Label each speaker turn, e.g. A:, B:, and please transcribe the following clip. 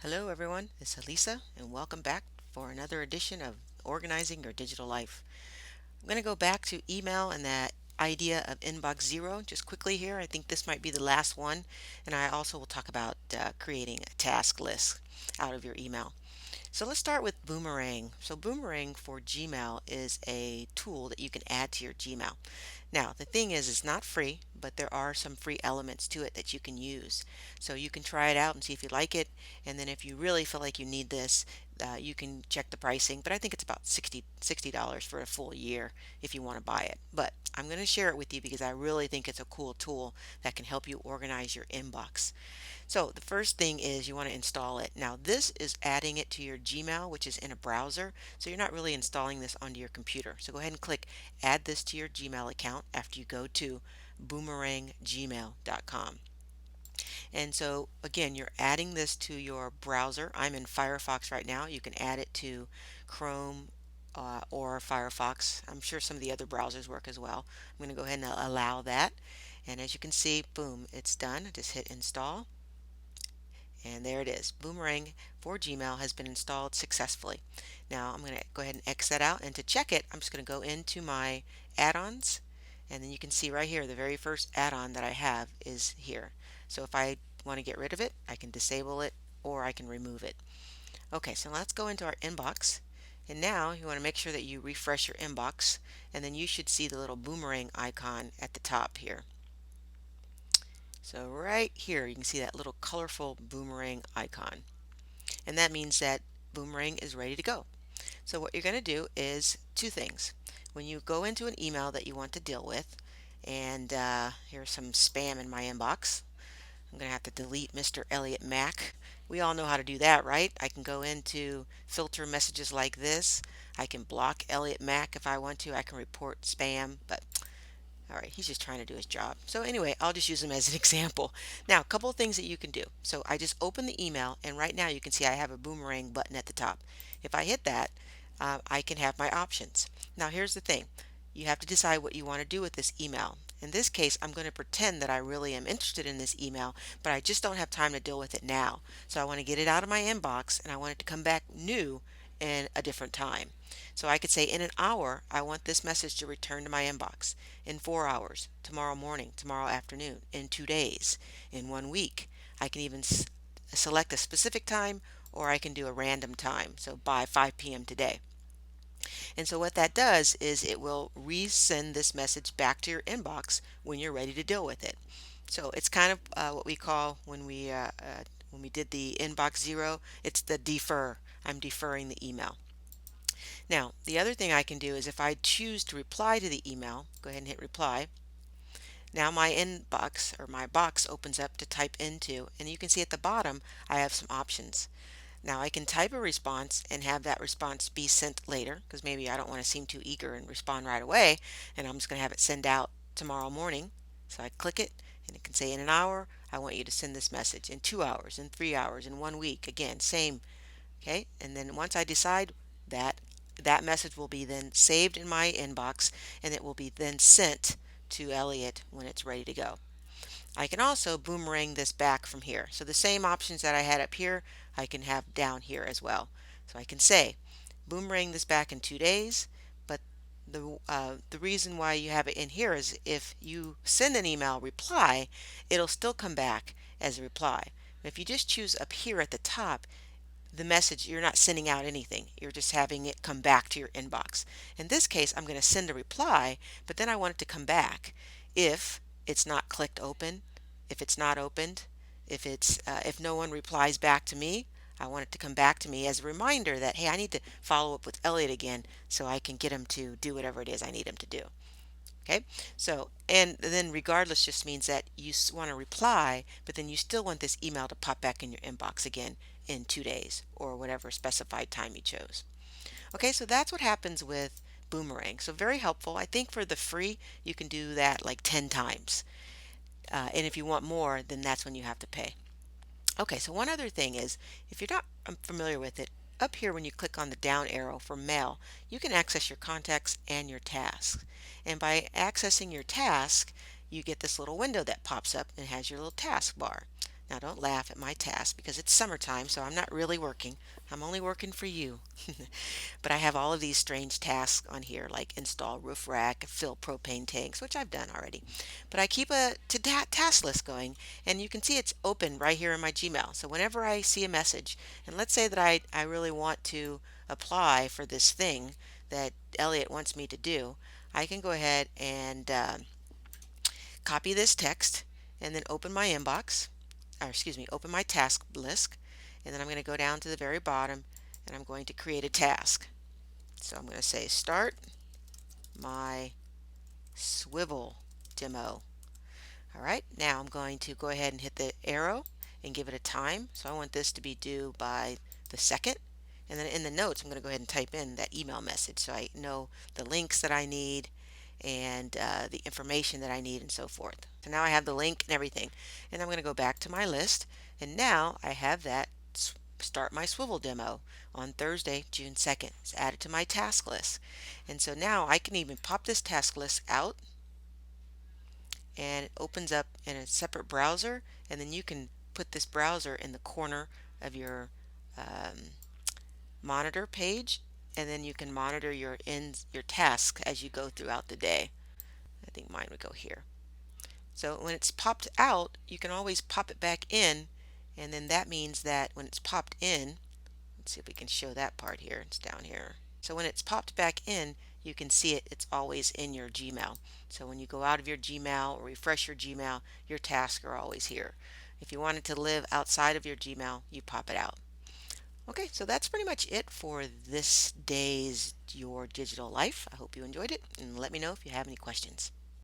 A: Hello everyone, it's Elisa and welcome back for another edition of Organizing Your Digital Life. I'm going to go back to email and that idea of inbox zero just quickly here. I think this might be the last one, and I also will talk about creating a task list out of your email. So let's start with Boomerang. So Boomerang for Gmail is a tool that you can add to your Gmail. Now, the thing is, it's not free, but there are some free elements to it that you can use. So you can try it out and see if you like it. And then if you really feel like you need this, you can check the pricing. But I think it's about $60 for a full year if you want to buy it. But I'm going to share it with you because I really think it's a cool tool that can help you organize your inbox. So the first thing is you want to install it. Now this is adding it to your Gmail, which is in a browser. So you're not really installing this onto your computer. So go ahead and click add this to your Gmail account after you go to boomeranggmail.com. And so again, you're adding this to your browser. I'm in Firefox right now. You can add it to Chrome or Firefox. I'm sure some of the other browsers work as well. I'm going to go ahead and allow that. And as you can see, boom, it's done. Just hit install. And there it is. Boomerang for Gmail has been installed successfully. Now I'm going to go ahead and X that out. And to check it, I'm just going to go into my add-ons. And then you can see right here, the very first add-on that I have is here. So if I want to get rid of it, I can disable it or I can remove it. Okay, so let's go into our inbox. And now you want to make sure that you refresh your inbox. And then you should see the little boomerang icon at the top here. So right here you can see that little colorful boomerang icon. And that means that Boomerang is ready to go. So what you're going to do is two things. When you go into an email that you want to deal with, and here's some spam in my inbox, I'm going to have to delete Mr. Elliott Mack. We all know how to do that, right? I can go into filter messages like this. I can block Elliott Mack if I want to. I can report spam, but all right, he's just trying to do his job. So anyway, I'll just use him as an example. Now, a couple of things that you can do. So I just open the email, and right now you can see I have a boomerang button at the top. If I hit that, I can have my options. Now, here's the thing. You have to decide what you want to do with this email. In this case, I'm going to pretend that I really am interested in this email, but I just don't have time to deal with it now. So I want to get it out of my inbox, and I want it to come back new in a different time. So I could say in an hour, I want this message to return to my inbox. In 4 hours, tomorrow morning, tomorrow afternoon, in 2 days, in 1 week. I can even select a specific time or I can do a random time. So by 5 p.m. today. And so what that does is it will resend this message back to your inbox when you're ready to deal with it. So it's kind of what we call when we did the inbox zero, it's the defer. I'm deferring the email. Now, the other thing I can do is if I choose to reply to the email, go ahead and hit reply. Now my inbox or my box opens up to type into, and you can see at the bottom I have some options. Now I can type a response and have that response be sent later because maybe I don't want to seem too eager and respond right away, and I'm just going to have it send out tomorrow morning. So I click it and it can say in an hour I want you to send this message, in 2 hours, in 3 hours, in 1 week. Again, same. Okay, and then once I decide that, that message will be then saved in my inbox and it will be then sent to Elliot when it's ready to go. I can also boomerang this back from here. So the same options that I had up here, I can have down here as well. So I can say boomerang this back in 2 days, but the reason why you have it in here is if you send an email reply, it'll still come back as a reply. If you just choose up here at the top, the message, you're not sending out anything. You're just having it come back to your inbox. In this case, I'm going to send a reply, but then I want it to come back if it's not clicked open, if it's not opened, if no one replies back to me. I want it to come back to me as a reminder that, hey, I need to follow up with Elliot again so I can get him to do whatever it is I need him to do. Okay, so and then regardless just means that you want to reply, but then you still want this email to pop back in your inbox again in 2 days or whatever specified time you chose. Okay, so that's what happens with Boomerang. So very helpful. I think for the free, you can do that like 10 times. And if you want more, then that's when you have to pay. Okay, so one other thing is, if you're not familiar with it, up here when you click on the down arrow for mail, you can access your contacts and your tasks. And by accessing your task, you get this little window that pops up and has your little task bar. Now don't laugh at my task because it's summertime, so I'm not really working. I'm only working for you. But I have all of these strange tasks on here, like install roof rack, fill propane tanks, which I've done already. But I keep a task list going, and you can see it's open right here in my Gmail. So whenever I see a message, and let's say that I really want to apply for this thing that Elliot wants me to do, I can go ahead and copy this text and then open my inbox, or excuse me, open my task list, and then I'm going to go down to the very bottom and I'm going to create a task. So I'm going to say start my swivel demo. All right, now I'm going to go ahead and hit the arrow and give it a time. So I want this to be due by the 2nd. And then in the notes, I'm going to go ahead and type in that email message so I know the links that I need and the information that I need and so forth. So now I have the link and everything. And I'm going to go back to my list. And now I have that start my swivel demo on Thursday, June 2nd. It's added to my task list. And so now I can even pop this task list out and it opens up in a separate browser, and then you can put this browser in the corner of your um, monitor page, and then you can monitor your tasks as you go throughout the day. I think mine would go here. So when it's popped out, you can always pop it back in, and then that means that when it's popped in, let's see if we can show that part here. It's down here. So when it's popped back in, you can see it. It's always in your Gmail. So when you go out of your Gmail or refresh your Gmail, your tasks are always here. If you want it to live outside of your Gmail, you pop it out. Okay, so that's pretty much it for this day's Your Digital Life. I hope you enjoyed it, and let me know if you have any questions.